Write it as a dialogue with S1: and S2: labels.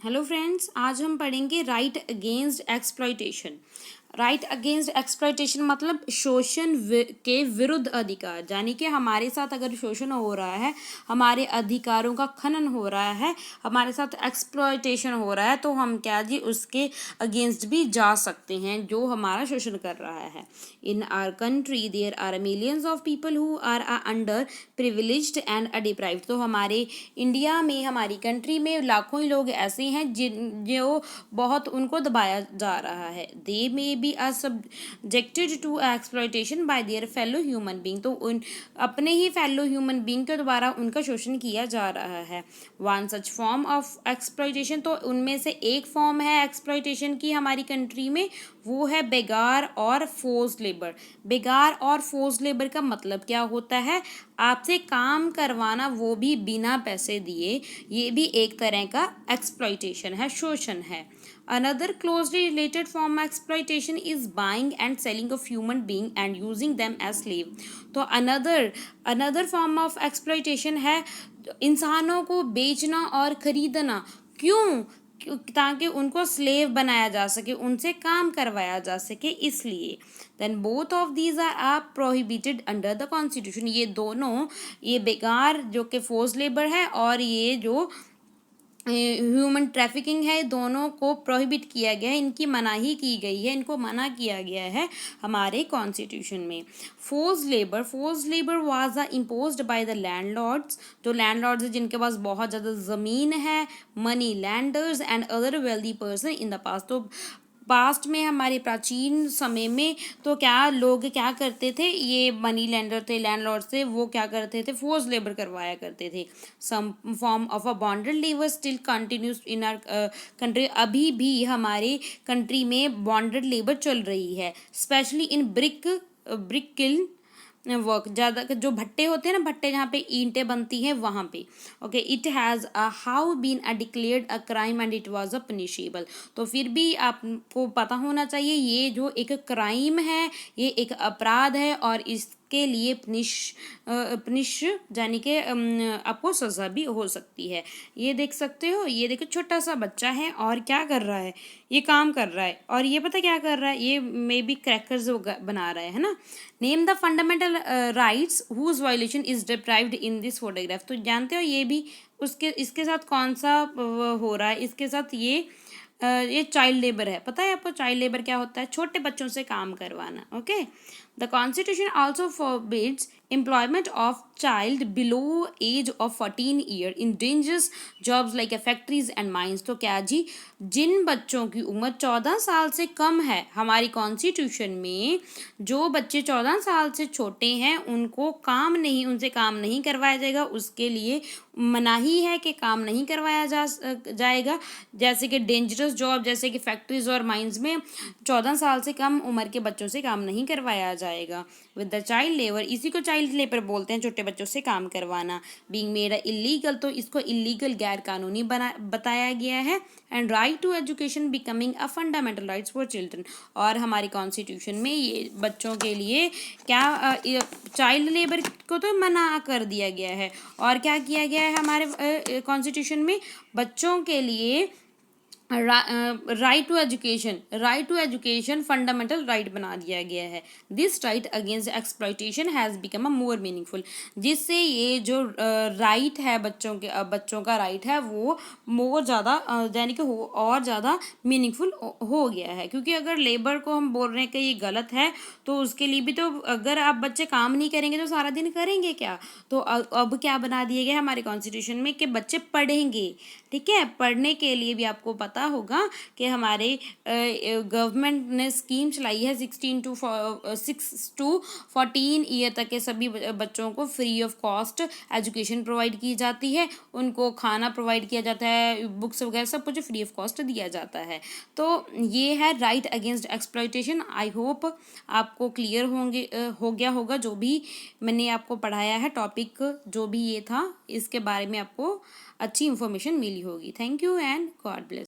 S1: Hello friends, आज हम पढ़ेंगे right against exploitation. Right against exploitation मतलब शोषण के विरुद्ध अधिकार, यानी कि हमारे साथ अगर शोषण हो रहा है, हमारे अधिकारों का खनन हो रहा है, हमारे साथ एक्सप्लॉयटेशन हो रहा है, तो हम क्या जी उसके अगेंस्ट भी जा सकते हैं जो हमारा शोषण कर रहा है। In our country there are millions of people who are underprivileged and deprived. तो हमारे इंडिया में, हमारी कंट्री में लाखों ही लोग ऐसे हैं जो बहुत उनको दबाया जा रहा है। They may be are subjected to exploitation by their fellow human being. तो उन अपने ही फेलो ह्यूमन बीइंग के द्वारा उनका शोषण किया जा रहा है। One such form of exploitation, तो उनमें से एक फॉर्म है एक्सप्लॉयटेशन की हमारी कंट्री में, वो है बेगार और फोर्स्ड लेबर। बेगार और फोर्स्ड लेबर का मतलब क्या होता है? आपसे काम करवाना, वो भी बिना पैसे दिए। ये भी एक तरह का एक्सप्लॉयटेशन है, शोषण है। Another closely related form of exploitation is buying and selling of human being and using them as slave. तो अनदर फॉर्म ऑफ एक्सप्लॉयटेशन है इंसानों को बेचना और खरीदना। क्यों? ताकि उनको स्लेव बनाया जा सके, उनसे काम करवाया जा सके, इसलिए। Then both of these are prohibited under the constitution. ये दोनों, ये बेकार जो कि फोर्स लेबर है और ये जो ह्यूमन ट्रैफिकिंग है, दोनों को प्रोहिबिट किया गया है, इनकी मनाही की गई है, इनको मना किया गया है हमारे कॉन्स्टिट्यूशन में। Force labour was imposed by the landlords. जो लैंडलॉर्ड्स हैं जिनके पास बहुत ज़्यादा ज़मीन है, money landers and other wealthy person in the past. तो पास्ट में, हमारे प्राचीन समय में, तो क्या लोग क्या करते थे, ये मनी लैंडर थे, लैंडलॉर्ड थे, वो क्या करते थे, फोर्स लेबर करवाया करते थे। Some form of a bonded labour still continues in our country. अभी भी हमारे कंट्री में बॉन्डेड लेबर चल रही है, specially in brick kiln work. ज़्यादा जो भट्टे होते हैं ना, भट्टे जहाँ पे ईंटें बनती हैं, वहाँ पे। Okay, it has how been declared a crime and it was a punishable. तो फिर भी आपको पता होना चाहिए, ये जो एक क्राइम है, ये एक अपराध है, और इसके लिए पनिश यानी कि आपको सज़ा भी हो सकती है। ये देख सकते हो, ये देखो छोटा सा बच्चा है और क्या कर रहा है, ये काम कर रहा है, और ये पता क्या कर रहा है, ये मे बी क्रैकर्स बना रहा है ना। Name the fundamental rights whose violation is deprived in this photograph. तो जानते हो ये भी उसके इसके साथ कौन सा हो रहा है, इसके साथ ये चाइल्ड लेबर है। पता है आपको चाइल्ड लेबर क्या होता है? छोटे बच्चों से काम करवाना। Okay, the constitution also forbids employment of child below age of 14 year in dangerous jobs like factories and mines। तो क्या जी, जिन बच्चों की उम्र 14 साल से कम है, हमारी कॉन्स्टिट्यूशन में जो बच्चे 14 साल से छोटे हैं उनसे काम नहीं करवाया जाएगा, उसके लिए मनाही है कि काम नहीं करवाया जाएगा। जैसे कि डेंजरस जॉब, जैसे कि फैक्ट्रीज और माइंस में 14 साल से कम उम्र के बच्चों से काम नहीं करवाया जाएगा। विद द चाइल्ड लेबर, इसी को चाइल्ड लेबर बोलते हैं, छोटे बच्चों से काम करवाना। बीइंग मेड इलीगल, तो इसको इलीगल, गैर कानूनी बताया गया है। And right to education becoming a fundamental rights for children. और हमारी कॉन्स्टिट्यूशन में ये बच्चों के लिए क्या, चाइल्ड लेबर को तो मना कर दिया गया है, और क्या किया गया है हमारे कॉन्स्टिट्यूशन में? बच्चों के लिए right to education fundamental right बना दिया गया है। This right against exploitation has become a more meaningful. जिससे ये जो राइट है बच्चों का राइट है, वो मोर ज़्यादा यानी कि और ज़्यादा मीनिंगफुल हो गया है। क्योंकि अगर लेबर को हम बोल रहे हैं कि ये गलत है, तो उसके लिए भी, तो अगर आप बच्चे काम नहीं करेंगे तो सारा दिन करेंगे क्या? तो अब क्या बना दिया गया हमारे कॉन्स्टिट्यूशन में कि बच्चे पढ़ेंगे। ठीक है, पढ़ने के लिए भी आपको पता होगा कि हमारे गवर्नमेंट ने स्कीम चलाई है 6 टू 14 ईयर तक के सभी बच्चों को free of cost education provide की जाती है, उनको खाना प्रोवाइड किया जाता है, बुक्स वगैरह सब कुछ फ्री ऑफ कॉस्ट दिया जाता है। तो ये है right against exploitation. I hope आपको क्लियर हो गया होगा जो भी मैंने आपको पढ़ाया है, टॉपिक जो भी ये था, इसके बारे में आपको अच्छी इन्फॉर्मेशन मिली होगी। Thank you and God bless.